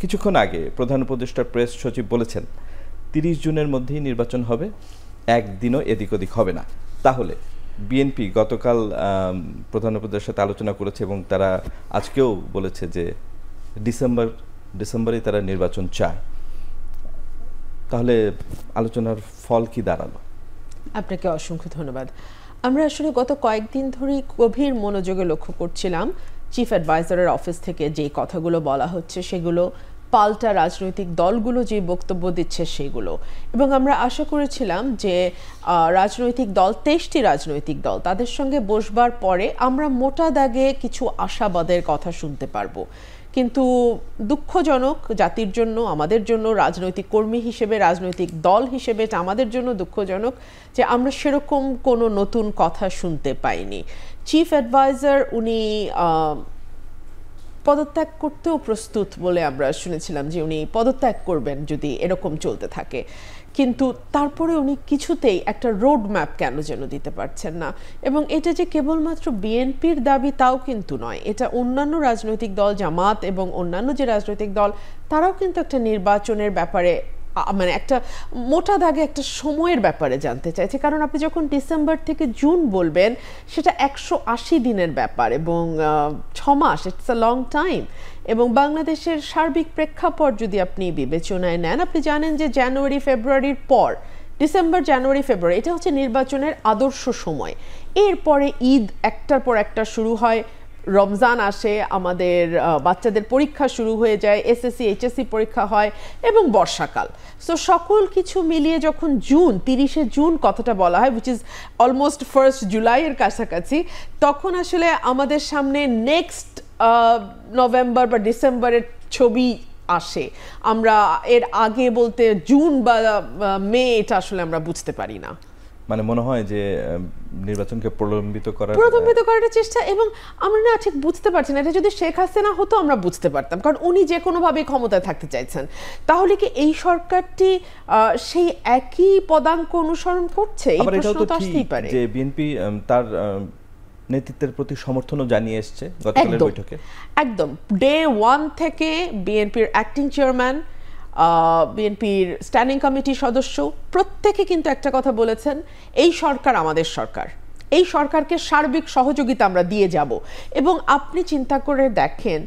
কিছুক্ষণ আগে প্রধান উপদেষ্টার প্রেস সচিব বলেছেন ৩০ জুনের মধ্যেই নির্বাচন হবে, একদিনও এদিক ওদিক হবে না। তাহলে বিএনপি গতকাল প্রধান উপদেষ্টার সাথে আলোচনা করেছে এবং তারা আজকেও বলেছে যে ডিসেম্বরে তারা নির্বাচন চায়। তাহলে আলোচনার ফল কি দাঁড়ালো? আপনাকে অসংখ্য ধন্যবাদ। আমরা আসলে গত কয়েকদিন ধরে গভীর মনোযোগে লক্ষ্য করছিলাম চিফ অ্যাডভাইজারের অফিস থেকে যে কথাগুলো বলা হচ্ছে সেগুলো, পাল্টা রাজনৈতিক দলগুলো যে বক্তব্য দিচ্ছে সেগুলো, এবং আমরা আশা করেছিলাম যে রাজনৈতিক দল ২৩টি রাজনৈতিক দল তাদের সঙ্গে বসবার পরে আমরা মোটা দাগে কিছু আশাবাদের কথা শুনতে পারবো। কিন্তু দুঃখজনক, জাতির জন্য, আমাদের জন্য, রাজনৈতিক কর্মী হিসেবে, রাজনৈতিক দল হিসেবে এটা আমাদের জন্য দুঃখজনক যে আমরা সেরকম কোনো নতুন কথা শুনতে পাইনি। চিফ অ্যাডভাইজার উনি পদত্যাগ করতেও প্রস্তুত বলে আমরা শুনেছিলাম যে উনি পদত্যাগ করবেন যদি এরকম চলতে থাকে, কিন্তু তারপরে উনি কিছুতেই একটা রোড ম্যাপ কেন যেন দিতে পারছেন না। এবং এটা যে কেবলমাত্র বিএনপির দাবি তাও কিন্তু নয়, এটা অন্যান্য রাজনৈতিক দল, জামাত এবং অন্যান্য যে রাজনৈতিক দল, তারাও কিন্তু একটা নির্বাচনের ব্যাপারে মানে একটা মোটা দাগে একটা সময়ের ব্যাপারে জানতে চাইছে। কারণ আপনি যখন ডিসেম্বর থেকে জুন বলবেন সেটা ১৮০ দিনের ব্যাপার এবং ৬ মাস, ইটস আ লং টাইম। এবং বাংলাদেশের সার্বিক প্রেক্ষাপট যদি আপনি বিবেচনায় নেন, আপনি জানেন যে জানুয়ারি ফেব্রুয়ারির পর, ডিসেম্বর জানুয়ারি ফেব্রুয়ারি, এটা হচ্ছে নির্বাচনের আদর্শ সময়। এরপরে ঈদ একটার পর একটা শুরু হয়, রমজান আসে, আমাদের বাচ্চাদের পরীক্ষা শুরু হয়ে যায়, এসএসসি এইচএসসি পরীক্ষা হয় এবং বর্ষাকাল। সো সকল কিছু মিলিয়ে যখন জুন, ৩০শে জুন কথাটা বলা হয়, উইচ ইজ অলমোস্ট 1 জুলাইয়ের কাছাকাছি, তখন আসলে আমাদের সামনে নেক্সট নভেম্বর বা ডিসেম্বরের ছবি আসে। আমরা এর আগে বলতে জুন বা মে এটা আসলে আমরা বুঝতে পারি না। মানে মনে হয় যে নির্বাচনকে প্রলম্বিত করার চেষ্টা, এবং আমরা না ঠিক বুঝতে পারছি না। এটা যদি শেখ হাসিনা হতো আমরা বুঝতে পারতাম, কারণ উনি যে কোনোভাবে ক্ষমতায় থাকতে চাইছেন। তাহলে কি এই সরকারটি সেই একই পদাঙ্ক অনুসরণ করছে? এই প্রশ্ন তো আসতেই পারে যে বিএনপি তার নেতৃত্বের প্রতি সমর্থনও জানিয়ে এসেছে গতকালের বৈঠকে। একদম ডে 1 থেকে বিএনপির অ্যাক্টিং চেয়ারম্যান, বিএনপির স্ট্যান্ডিং কমিটির সদস্য প্রত্যেকে কিন্তু একটা কথা বলেছেন, এই সরকার আমাদের সরকার, এই সরকারকে সার্বিক সহযোগিতা আমরা দিয়ে যাব। এবং আপনি চিন্তা করে দেখেন,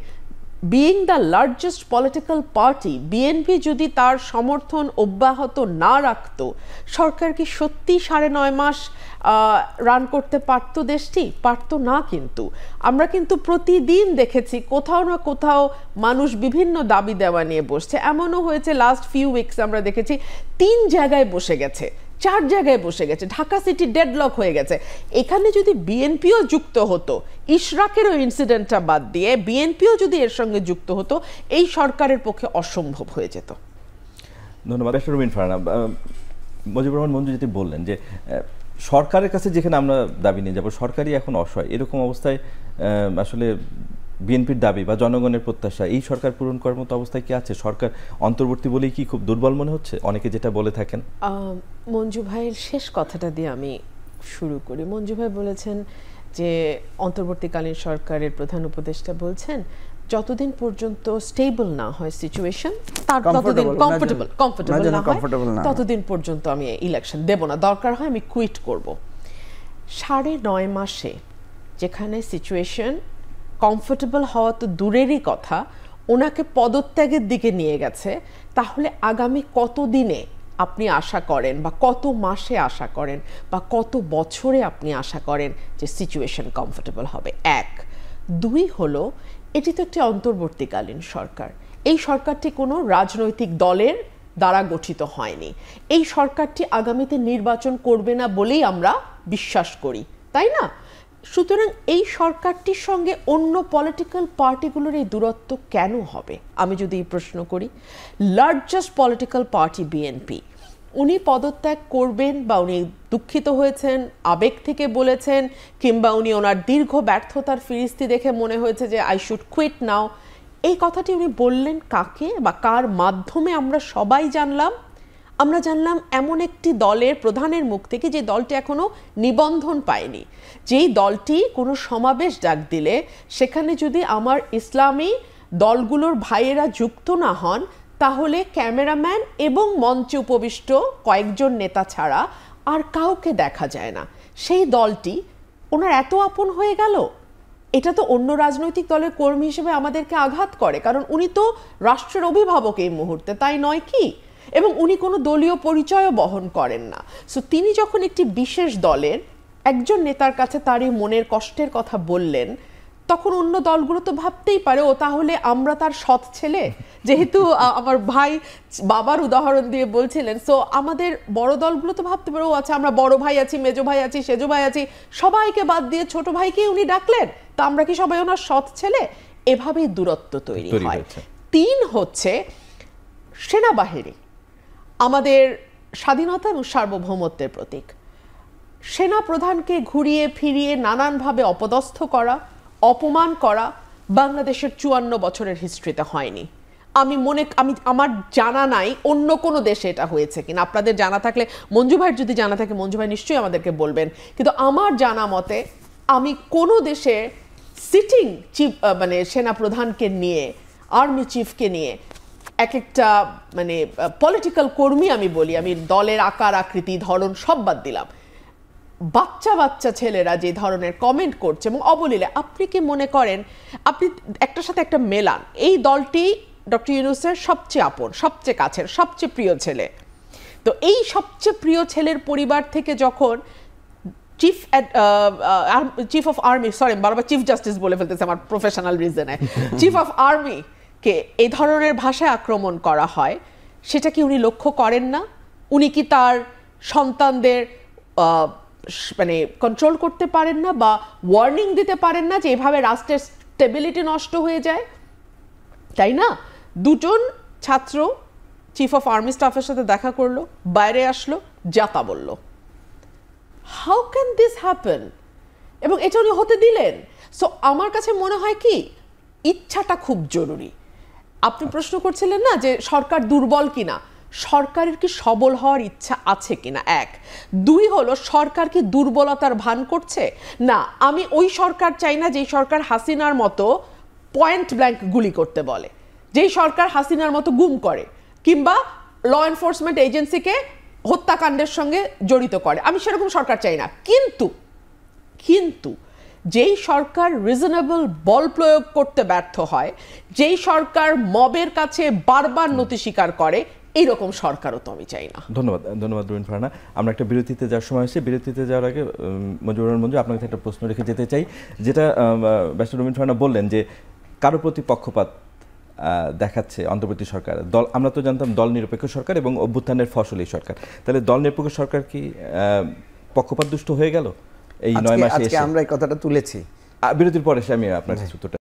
being the largest political party, BNP যদি তার সমর্থন অব্যাহত না রাখত, সরকার কি সত্যি ৯.৫ মাস রান করতে পারত দেশটি? পারত না। কিন্তু আমরা কিন্তু প্রতিদিন দেখেছি কোথাও না কোথাও মানুষ বিভিন্ন দাবি দেওয়া নিয়ে বসছে। এমনও হয়েছে লাস্ট ফিউ উইকস আমরা দেখেছি ৩ জায়গায় বসে গেছে, 4 জায়গায় বসে গেছে, ঢাকা সিটি ডেডলক হয়ে গেছে। এখানে যদি বিএনপিও যুক্ত হতো, ইশরাকেরও ইনসিডেন্টটা বাদ দিয়ে বিএনপিও যদি এর সঙ্গে যুক্ত হতো, এই সরকারের পক্ষে অসম্ভব হয়ে যেত। ধন্যবাদ। রুমিন ফারহানা, মুজিবুর রহমান মঞ্জু যেটি বললেন যে সরকারের কাছে যেখানে আমরা দাবি নিয়ে যাব, সরকারই এখন অসহায়, এরকম অবস্থায় আসলে বিএনপির দাবি বা জনগণের প্রত্যাশা এই সরকার পূরণ করার মতো অবস্থায় কি আছে? সরকার অন্তর্বর্তী বলেই কি খুব দুর্বল মনে হচ্ছে? অনেকে যেটা বলে থাকেন। মঞ্জু ভাইয়ের শেষ কথাটা দিয়ে আমি শুরু করি। মঞ্জু ভাই বলেছেন যে অন্তর্বর্তীকালীন সরকারের প্রধান উপদেষ্টা বলছেন যতদিন পর্যন্ত স্টেবল না হয় সিচুয়েশন, তার ততদিন কমফোর্টেবল না হয়, ততদিন পর্যন্ত আমি ইলেকশন দেব না, দরকার হয় আমি কুইট করব। ৯.৫ মাসে যেখানে সিচুয়েশন কমফোর্টেবল হওয়া তো দূরেরই কথা, ওনাকে পদত্যাগের দিকে নিয়ে গেছে, তাহলে আগামী কত দিনে আপনি আশা করেন বা কত মাসে আশা করেন বা কত বছরে আপনি আশা করেন যে সিচুয়েশন কমফোর্টেবল হবে? ১। ২ হলো, এটি তো একটি অন্তর্বর্তীকালীন সরকার, এই সরকারটি কোনো রাজনৈতিক দলের দ্বারা গঠিত হয়নি, এই সরকারটি আগামীতে নির্বাচন করবে না বলেই আমরা বিশ্বাস করি, তাই না? সুতরাং এই সরকারটির সঙ্গে অন্য পলিটিক্যাল পার্টিগুলোর এই দূরত্ব কেন হবে? আমি যদি প্রশ্ন করি, লার্জেস্ট পলিটিক্যাল পার্টি বিএনপি, উনি পদত্যাগ করবেন বা উনি দুঃখিত হয়েছেন, আবেগ থেকে বলেছেন, কিংবা উনি ওনার দীর্ঘ ব্যর্থতার ফিরিস্তি দেখে মনে হয়েছে যে আই শুড কুইট নাও, এই কথাটি উনি বললেন কাকে বা কার মাধ্যমে আমরা সবাই জানলাম? আমরা জানলাম এমন একটি দলের প্রধানের মুখ থেকে, যে দলটি এখনো নিবন্ধন পায়নি, যেই দলটি কোনো সমাবেশ ডাক দিলে সেখানে যদি আমার ইসলামী দলগুলোর ভাইয়েরা যুক্ত না হন, তাহলে ক্যামেরাম্যান এবং মঞ্চে উপবিষ্ট কয়েকজন নেতা ছাড়া আর কাউকে দেখা যায় না। সেই দলটি ওনার এত আপন হয়ে গেল, এটা তো অন্য রাজনৈতিক দলের কর্মী হিসেবে আমাদেরকে আঘাত করে, কারণ উনি তো রাষ্ট্রের অভিভাবক এই মুহূর্তে, তাই নয় কি? এবং উনি কোনো দলীয় পরিচয়ও বহন করেন না। সো তিনি যখন একটি বিশেষ দলের একজন নেতার কাছে তার এই মনের কষ্টের কথা বললেন, তখন অন্য দলগুলো তো ভাবতেই পারে ও তাহলে আমরা তার সৎ ছেলে, যেহেতু আমার ভাই বাবার উদাহরণ দিয়ে বলছিলেন। সো আমাদের বড় দলগুলো তো ভাবতে পারে ও আচ্ছা আমরা বড় ভাই আছি, মেজো ভাই আছি, সেজো ভাই আছি, সবাইকে বাদ দিয়ে ছোট ভাইকেই উনি ডাকলেন, তা আমরা কি সবাই ওনার সৎ ছেলে? এভাবেই দূরত্ব তৈরি হয়। 3 হচ্ছে সেনাবাহিনী আমাদের স্বাধীনতা এবং সার্বভৌমত্বের প্রতীক। সেনা প্রধানকে ঘুরিয়ে ফিরিয়ে নানানভাবে অপদস্থ করা, অপমান করা বাংলাদেশের 54 বছরের হিস্ট্রিতে হয়নি। আমার জানা নাই অন্য কোনো দেশে এটা হয়েছে কিনা। আপনাদের জানা থাকলে, মঞ্জু ভাইয়ের যদি জানা থাকে মঞ্জু ভাই নিশ্চয়ই আমাদেরকে বলবেন, কিন্তু আমার জানা মতে আমি কোনো দেশে সিটিং চিফ মানে সেনা প্রধানকে নিয়ে, আর্মি চিফকে নিয়ে এক একটা মানে পলিটিক্যাল কর্মী আমি বলি, আমি দলের আকার আকৃতি ধরন সব বাদ দিলাম, বাচ্চা বাচ্চা ছেলেরা যে ধরনের কমেন্ট করছে এবং অবলীলে, আপনি কি মনে করেন আপনি একটার সাথে একটা মেলান, এই দলটি ডক্টর ইউনূসের সবচেয়ে আপন, সবচেয়ে কাছের, সবচেয়ে প্রিয় ছেলে, তো এই সবচেয়ে প্রিয় ছেলের পরিবার থেকে যখন চিফ অফ আর্মি, সরি বারবার চিফ জাস্টিস বলে ফেলতেছে আমার প্রফেশনাল রিজনে, চিফ অফ আর্মি কে এই ধরনের ভাষায় আক্রমণ করা হয়, সেটা কি উনি লক্ষ্য করেন না? উনি কি তার সন্তানদের মানে কন্ট্রোল করতে পারেন না বা ওয়ার্নিং দিতে পারেন না যে এভাবে রাষ্ট্রের স্টেবিলিটি নষ্ট হয়ে যায়? তাই না? 2 জন ছাত্র চিফ অফ আর্মি স্টাফের সাথে দেখা করলো, বাইরে আসলো, যাতা বলল। How can this happen? এবং এটা উনি হতে দিলেন। সো আমার কাছে মনে হয় কি, ইচ্ছাটা খুব জরুরি। আপনি প্রশ্ন করছিলেন না যে সরকার দুর্বল কিনা, সরকারের কি সবল হওয়ার ইচ্ছা আছে কিনা, 1। 2 হলো সরকার কি দুর্বলতার ভান করছে? না, আমি ওই সরকার চাই না যেই সরকার হাসিনার মতো পয়েন্ট ব্ল্যাঙ্ক গুলি করতে বলে, যেই সরকার হাসিনার মতো গুম করে কিংবা ল এনফোর্সমেন্ট এজেন্সিকে হত্যাকাণ্ডের সঙ্গে জড়িত করে, আমি সেরকম সরকার চাই না। কিন্তু যেই সরকার রিজনেবল বল প্রয়োগ করতে ব্যর্থ হয়, যেই সরকার মবের কাছে বারবার নতি স্বীকার করে, এইরকম সরকারও তো আমি চাই না। ধন্যবাদ রুবিন ফারহানা। আমরা একটা বিরতিতে যাওয়ার সময় এসে, বিরতিতে যাওয়ার আগে মঞ্জু আপনার কাছে একটা প্রশ্ন রেখে যেতে চাই, যেটা ব্যারিস্টার রুবিন ফারহানা বললেন যে কারো প্রতি পক্ষপাত দেখাচ্ছে অন্তর্বর্তী সরকার। দল, আমরা তো জানতাম দল নিরপেক্ষ সরকার এবং অভ্যুত্থানের ফসলই সরকার, তাহলে দল নিরপেক্ষ সরকার কি পক্ষপাত দুষ্ট হয়ে গেল এই 9 মাসে? আজকে আমরা এই কথাটা তুলেছি, বিরতির পরে এসে আমি আপনার কাছে উত্তরটা